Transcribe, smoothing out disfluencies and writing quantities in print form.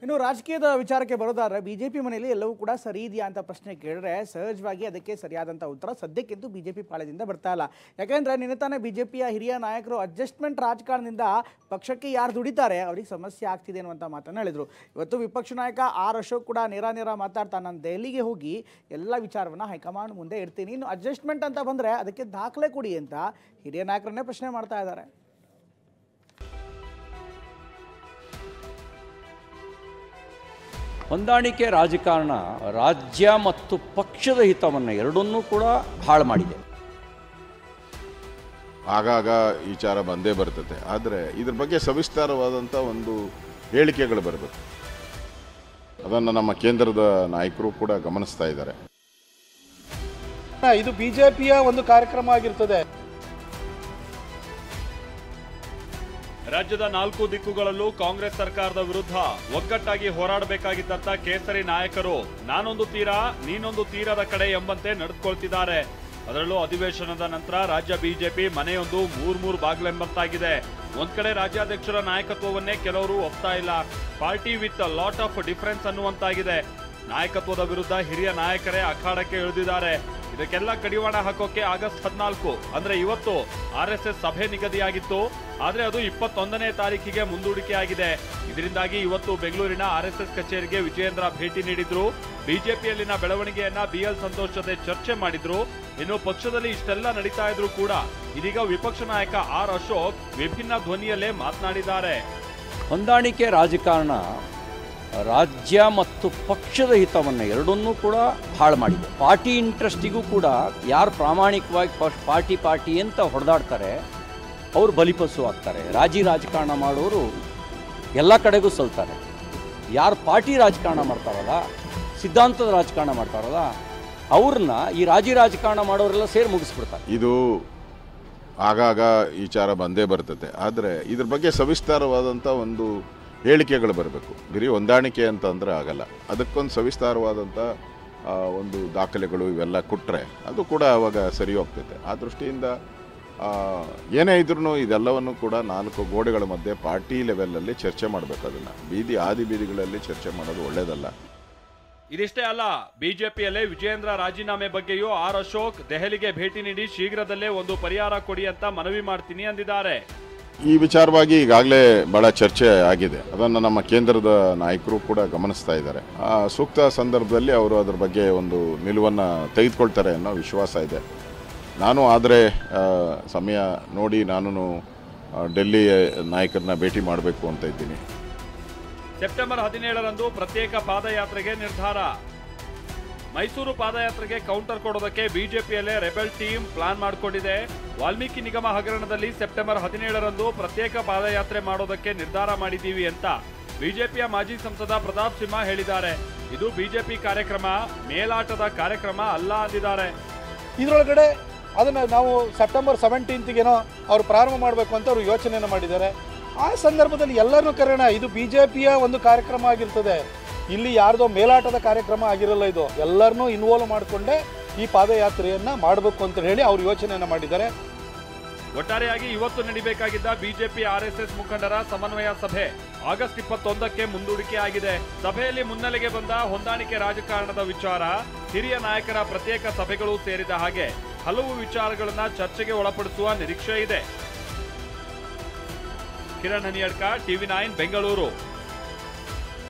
ಇನ್ನು ರಾಜಕೀಯದ ವಿಚಾರಕ್ಕೆ ಬರೋದಾದ್ರೆ ಬಿಜೆಪಿ ಮನೆಯಲ್ಲಿ ಎಲ್ಲವೂ ಕೂಡ ಸರಿ ಇದೆಯಾ ಅಂತ ಪ್ರಶ್ನೆ ಕೇಳಿದ್ರೆ ಸಹಜವಾಗಿ ಅದಕ್ಕೆ ಸರಿಯಾದಂಥ ಉತ್ತರ ಸದ್ಯಕ್ಕಿಂತೂ ಬಿಜೆಪಿ ಪಾಳ್ಯದಿಂದ ಬರ್ತಾ ಇಲ್ಲ. ಯಾಕೆಂದರೆ ನಿನ್ನೆ ತಾನೇ ಬಿಜೆಪಿಯ ಹಿರಿಯ ನಾಯಕರು ಅಡ್ಜಸ್ಟ್ಮೆಂಟ್ ರಾಜಕಾರಣದಿಂದ ಪಕ್ಷಕ್ಕೆ ಯಾರು ದುಡಿತಾರೆ ಅವ್ರಿಗೆ ಸಮಸ್ಯೆ ಆಗ್ತಿದೆ ಅನ್ನುವಂಥ ಮಾತನ್ನು ಹೇಳಿದರು. ಇವತ್ತು ವಿಪಕ್ಷ ನಾಯಕ ಆರ್ ಅಶೋಕ್ ಕೂಡ ನೇರ ಮಾತಾಡ್ತಾ ನಾನು ದೆಹಲಿಗೆ ಹೋಗಿ ಎಲ್ಲ ವಿಚಾರವನ್ನು ಹೈಕಮಾಂಡ್ ಮುಂದೆ ಇಡ್ತೀನಿ, ಇನ್ನು ಅಡ್ಜಸ್ಟ್ಮೆಂಟ್ ಅಂತ ಬಂದರೆ ಅದಕ್ಕೆ ದಾಖಲೆ ಕೊಡಿ ಅಂತ ಹಿರಿಯ ನಾಯಕರನ್ನೇ ಪ್ರಶ್ನೆ ಮಾಡ್ತಾ ಇದ್ದಾರೆ. ಹೊಂದಾಣಿಕೆ ರಾಜಕಾರಣ ರಾಜ್ಯ ಮತ್ತು ಪಕ್ಷದ ಹಿತವನ್ನು ಎರಡನ್ನೂ ಕೂಡ ಹಾಳು ಮಾಡಿದೆ. ಆಗಾಗ ವಿಚಾರ ಬಂದೇ ಬರ್ತದೆ, ಆದರೆ ಇದ್ರ ಬಗ್ಗೆ ಸವಿಸ್ತಾರವಾದಂಥ ಒಂದು ಹೇಳಿಕೆಗಳು ಬರಬೇಕು. ಅದನ್ನು ನಮ್ಮ ಕೇಂದ್ರದ ನಾಯಕರು ಕೂಡ ಗಮನಿಸ್ತಾ ಇದ್ದಾರೆ. ಇದು ಬಿಜೆಪಿಯ ಒಂದು ಕಾರ್ಯಕ್ರಮ ಆಗಿರ್ತದೆ. ರಾಜ್ಯದ 4 ದಿಕ್ಕುಗಳಲ್ಲೂ ಕಾಂಗ್ರೆಸ್ ಸರ್ಕಾರದ ವಿರುದ್ಧ ಒಗ್ಗಟ್ಟಾಗಿ ಹೋರಾಡಬೇಕಾಗಿದ್ದಂತ ಕೇಸರಿ ನಾಯಕರು ನಾನೊಂದು ತೀರ ನೀನೊಂದು ತೀರದ ಕಡೆ ಎಂಬಂತೆ ನಡೆದುಕೊಳ್ತಿದ್ದಾರೆ. ಅದರಲ್ಲೂ ಅಧಿವೇಶನದ ನಂತರ ರಾಜ್ಯ ಬಿಜೆಪಿ ಮನೆಯೊಂದು ಮೂರ್ ಬಾಗ್ಲೆಂಬಂತಾಗಿದೆ. ಒಂದ್ ಕಡೆ ರಾಜ್ಯಾಧ್ಯಕ್ಷರ ನಾಯಕತ್ವವನ್ನೇ ಕೆಲವರು ಒಪ್ತಾ ಇಲ್ಲ, party with lot of difference ಅನ್ನುವಂತಾಗಿದೆ. ನಾಯಕತ್ವದ ವಿರುದ್ಧ ಹಿರಿಯ ನಾಯಕರೇ ಅಖಾಡಕ್ಕೆ ಇಳಿದಿದ್ದಾರೆ. ಇದಕ್ಕೆಲ್ಲ ಕಡಿವಾಣ ಹಾಕೋಕೆ ಆಗಸ್ಟ್ 14 ಅಂದ್ರೆ ಇವತ್ತು RSS ಸಭೆ ನಿಗದಿಯಾಗಿತ್ತು. ಆದ್ರೆ ಅದು 21ನೇ ತಾರೀಕಿಗೆ ಮುಂದೂಡಿಕೆಯಾಗಿದೆ. ಇದರಿಂದಾಗಿ ಇವತ್ತು ಬೆಂಗಳೂರಿನ RSS ಕಚೇರಿಗೆ ವಿಜಯೇಂದ್ರ ಭೇಟಿ ನೀಡಿದ್ರು. ಬಿಜೆಪಿಯಲ್ಲಿನ ಬೆಳವಣಿಗೆಯನ್ನ BL ಸಂತೋಷ್ ಜೊತೆ ಚರ್ಚೆ ಮಾಡಿದ್ರು. ಇನ್ನು ಪಕ್ಷದಲ್ಲಿ ಇಷ್ಟೆಲ್ಲ ನಡೀತಾ ಇದ್ರು ಕೂಡ ಇದೀಗ ವಿಪಕ್ಷ ನಾಯಕ ಆರ್ ಅಶೋಕ್ ವಿಭಿನ್ನ ಧ್ವನಿಯಲ್ಲೇ ಮಾತನಾಡಿದ್ದಾರೆ. ಹೊಂದಾಣಿಕೆ ರಾಜಕಾರಣ ರಾಜ್ಯ ಮತ್ತು ಪಕ್ಷದ ಹಿತವನ್ನು ಎರಡನ್ನೂ ಕೂಡ ಹಾಳು ಮಾಡಿದೆ. ಪಾರ್ಟಿ ಇಂಟ್ರೆಸ್ಟಿಗೂ ಕೂಡ ಯಾರು ಪ್ರಾಮಾಣಿಕವಾಗಿ ಪಾರ್ಟಿ ಅಂತ ಹೊಡೆದಾಡ್ತಾರೆ ಅವರು ಬಲಿಪಶು ಆಗ್ತಾರೆ. ರಾಜಕಾರಣ ಮಾಡೋರು ಎಲ್ಲ ಕಡೆಗೂ ಸಲ್ತಾರೆ. ಯಾರು ಪಾರ್ಟಿ ರಾಜಕಾರಣ ಮಾಡ್ತಾರಲ್ಲ, ಸಿದ್ಧಾಂತದ ರಾಜಕಾರಣ ಮಾಡ್ತಾರಲ್ಲ, ಅವ್ರನ್ನ ಈ ರಾಜಕಾರಣ ಮಾಡೋರೆಲ್ಲ ಸೇರಿ ಮುಗಿಸ್ಬಿಡ್ತಾರೆ. ಇದು ಆಗಾಗ ವಿಚಾರ ಬಂದೇ ಬರ್ತದೆ, ಆದರೆ ಇದ್ರ ಬಗ್ಗೆ ಸವಿಸ್ತಾರವಾದಂಥ ಒಂದು ಹೇಳಿಕೆಗಳು ಬರಬೇಕು. ಬರೀ ಹೊಂದಾಣಿಕೆ ಅಂತಂದರೆ ಆಗಲ್ಲ, ಅದಕ್ಕೊಂದು ಸವಿಸ್ತಾರವಾದಂಥ ಒಂದು ದಾಖಲೆಗಳು ಇವೆಲ್ಲ ಕೊಟ್ಟರೆ ಅದು ಕೂಡ ಆವಾಗ ಸರಿ ಹೋಗ್ತೈತೆ. ಆ ದೃಷ್ಟಿಯಿಂದ ಏನೇ ಇದ್ರೂ ಇದೆಲ್ಲವನ್ನು ಕೂಡ 4 ಗೋಡೆಗಳ ಮಧ್ಯೆ ಪಾರ್ಟಿ ಲೆವೆಲಲ್ಲಿ ಚರ್ಚೆ ಮಾಡಬೇಕು. ಅದನ್ನು ಬೀದಿಗಳಲ್ಲಿ ಚರ್ಚೆ ಮಾಡೋದು ಒಳ್ಳೆಯದಲ್ಲ. ಇದಿಷ್ಟೇ ಅಲ್ಲ, ಬಿಜೆಪಿಯಲ್ಲೇ ವಿಜಯೇಂದ್ರ ರಾಜೀನಾಮೆ ಬಗ್ಗೆಯೂ ಆರ್ ಅಶೋಕ್ ದೆಹಲಿಗೆ ಭೇಟಿ ನೀಡಿ ಶೀಘ್ರದಲ್ಲೇ ಒಂದು ಪರಿಹಾರ ಕೊಡಿ ಅಂತ ಮನವಿ ಮಾಡ್ತೀನಿ ಅಂದಿದ್ದಾರೆ. ಈ ವಿಚಾರವಾಗಿ ಈಗಾಗಲೇ ಬಹಳ ಚರ್ಚೆ ಆಗಿದೆ. ಅದನ್ನು ನಮ್ಮ ಕೇಂದ್ರದ ನಾಯಕರು ಕೂಡ ಗಮನಿಸ್ತಾ ಇದ್ದಾರೆ. ಸೂಕ್ತ ಸಂದರ್ಭದಲ್ಲಿ ಅವರು ಅದರ ಬಗ್ಗೆ ಒಂದು ನಿಲುವನ್ನು ತೆಗೆದುಕೊಳ್ತಾರೆ ಅನ್ನೋ ವಿಶ್ವಾಸ ಇದೆ. ನಾನು ಆದರೆ ಸಮಯ ನೋಡಿ ನಾನು ಡೆಲ್ಲಿ ನಾಯಕರನ್ನ ಭೇಟಿ ಮಾಡಬೇಕು ಅಂತ ಇದ್ದೀನಿ. ಸೆಪ್ಟೆಂಬರ್ 17ರಂದು ಪ್ರತ್ಯೇಕ ಪಾದಯಾತ್ರೆಗೆ ನಿರ್ಧಾರ. ಮೈಸೂರು ಪಾದಯಾತ್ರೆಗೆ ಕೌಂಟರ್ ಕೊಡೋದಕ್ಕೆ ಬಿಜೆಪಿಯಲ್ಲೇ ರೆಬೆಲ್ ಟೀಮ್ ಪ್ಲಾನ್ ಮಾಡಿಕೊಂಡಿದೆ. ವಾಲ್ಮೀಕಿ ನಿಗಮ ಹಗರಣದಲ್ಲಿ ಸೆಪ್ಟೆಂಬರ್ 17ರಂದು ಪ್ರತ್ಯೇಕ ಪಾದಯಾತ್ರೆ ಮಾಡೋದಕ್ಕೆ ನಿರ್ಧಾರ ಮಾಡಿದ್ದೀವಿ ಅಂತ ಬಿಜೆಪಿಯ ಮಾಜಿ ಸಂಸದ ಪ್ರತಾಪ್ ಸಿಂಹ ಹೇಳಿದ್ದಾರೆ. ಇದು ಬಿಜೆಪಿ ಕಾರ್ಯಕ್ರಮ, ಮೇಲಾಟದ ಕಾರ್ಯಕ್ರಮ ಅಲ್ಲ ಅಂದಿದ್ದಾರೆ. ಇದರೊಳಗಡೆ ಅದನ್ನು ನಾವು ಸೆಪ್ಟೆಂಬರ್ 17ಗೆನೋ ಅವರು ಪ್ರಾರಂಭ ಮಾಡಬೇಕು ಅಂತ ಅವರು ಯೋಚನೆಯನ್ನು ಮಾಡಿದ್ದಾರೆ. ಆ ಸಂದರ್ಭದಲ್ಲಿ ಎಲ್ಲರನ್ನೂ ಕರೆಯೋಣ. ಇದು ಬಿಜೆಪಿಯ ಒಂದು ಕಾರ್ಯಕ್ರಮ ಆಗಿರ್ತದೆ. ಇಲ್ಲಿ ಯಾರ್ದೋ ಮೇಲಾಟದ ಕಾರ್ಯಕ್ರಮ ಆಗಿರಲ್ಲ. ಇದು ಎಲ್ಲರನ್ನೂ ಇನ್ವಾಲ್ವ್ ಮಾಡಿಕೊಂಡೇ ಈ ಪಾದಯಾತ್ರೆಯನ್ನು ಮಾಡಬೇಕು ಅಂತ ಹೇಳಿ ಅವರು ಯೋಚನೆಯನ್ನು ಮಾಡಿದ್ದಾರೆ. ಒಟ್ಟಾರೆಯಾಗಿ ಇವತ್ತು ನಡೀಬೇಕಾಗಿದ್ದ ಬಿಜೆಪಿ RSS ಮುಖಂಡರ ಸಮನ್ವಯ ಸಭೆ ಆಗಸ್ಟ್ 21ಕ್ಕೆ ಮುಂದೂಡಿಕೆ ಆಗಿದೆ. ಸಭೆಯಲ್ಲಿ ಮುನ್ನೆಲೆಗೆ ಬಂದ ಹೊಂದಾಣಿಕೆ ರಾಜಕಾರಣದ ವಿಚಾರ, ಹಿರಿಯ ನಾಯಕರ ಪ್ರತ್ಯೇಕ ಸಭೆಗಳು ಸೇರಿದ ಹಾಗೆ ಹಲವು ವಿಚಾರಗಳನ್ನ ಚರ್ಚೆಗೆ ಒಳಪಡಿಸುವ ನಿರೀಕ್ಷೆ ಇದೆ. ಕಿರಣ್ ಹನಿಯಡ್ಕ, TV9 ಬೆಂಗಳೂರು.